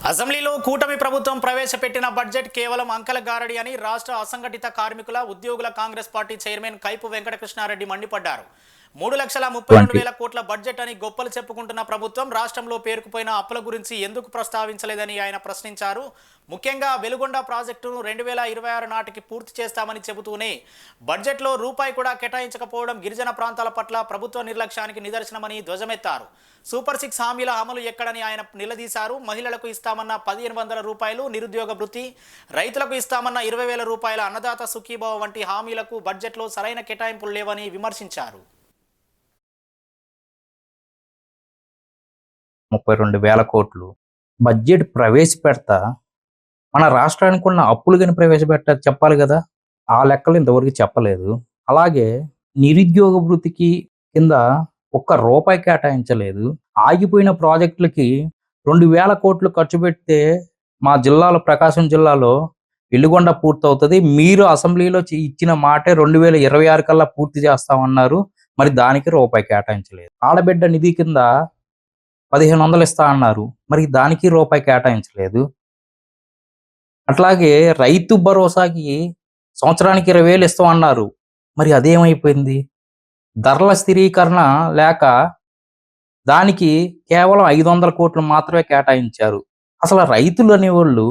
అసెంబ్లీలో కూటమి ప్రభుత్వం ప్రవేశపెట్టిన బడ్జెట్ కేవలం అంకెల గారడి అని రాష్ట్ర అసంఘటిత కార్మికుల ఉద్యోగుల కాంగ్రెస్ పార్టీ చైర్మన్ కైపు వెంకటకృష్ణారెడ్డి మండిపడ్డారు. 3,32,000 కోట్ల బడ్జెట్ అని గొప్పలు చెప్పుకుంటున్న ప్రభుత్వం రాష్ట్రంలో పేరుకుపోయిన అప్పుల గురించి ఎందుకు ప్రస్తావించలేదని ఆయన ప్రశ్నించారు. ముఖ్యంగా వెలుగొండ ప్రాజెక్టును 2026 నాటికి పూర్తి చేస్తామని చెబుతూనే బడ్జెట్లో రూపాయి కూడా కేటాయించకపోవడం గిరిజన ప్రాంతాల పట్ల ప్రభుత్వ నిర్లక్ష్యానికి నిదర్శనమని ధ్వజమెత్తారు. సూపర్ 6 హామీల అమలు ఎక్కడని ఆయన నిలదీశారు. మహిళలకు ఇస్తామన్న 1,500 రూపాయలు నిరుద్యోగ భృతి, రైతులకు ఇస్తామన్న 20,000 రూపాయల అన్నదాత సుఖీభవ వంటి హామీలకు బడ్జెట్లో సరైన కేటాయింపులు లేవని విమర్శించారు. 32,000 కోట్లు బడ్జెట్ ప్రవేశపెడతా మన రాష్ట్రానికి ఉన్న అప్పులు కానీ చెప్పాలి కదా. ఆ లెక్కలు ఇంతవరకు చెప్పలేదు. అలాగే నిరుద్యోగ భృతికి కింద ఒక్క రూపాయి కేటాయించలేదు. ఆగిపోయిన ప్రాజెక్టులకి 2,000 కోట్లు ఖర్చు పెడితే మా జిల్లాలో, ప్రకాశం జిల్లాలో వెలుగొండ పూర్తవుతుంది. మీరు అసెంబ్లీలో ఇచ్చిన మాటే 2026 కల్లా పూర్తి చేస్తామన్నారు. మరి దానికి రూపాయి కేటాయించలేదు. ఆడబిడ్డ నిధి కింద 1,500 ఇస్తా అన్నారు. మరి దానికి రూపాయి కేటాయించలేదు. అట్లాగే రైతు భరోసాకి సంవత్సరానికి 20,000 ఇస్తామన్నారు. మరి అదేమైపోయింది? ధరల స్థిరీకరణ లేక దానికి కేవలం 500 కోట్లు మాత్రమే కేటాయించారు. అసలు రైతులు అనేవాళ్ళు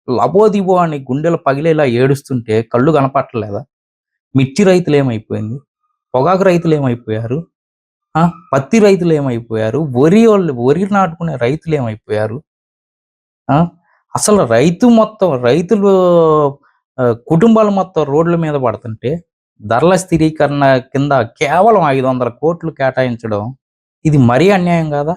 లబోదిబో అని గుండెలు పగిలేలా ఏడుస్తుంటే కళ్ళు కనపట్టలేదా? మిర్చి రైతులు ఏమైపోయింది? పొగాకు రైతులు ఏమైపోయారు? పత్తి రైతులు ఏమైపోయారు? వరి నాటుకునే రైతులు ఏమైపోయారు? అసలు రైతులు కుటుంబాలు మొత్తం రోడ్ల మీద పడుతుంటే ధరల స్థిరీకరణ కింద కేవలం 500 కోట్లు కేటాయించడం ఇది మరీ అన్యాయం కాదా?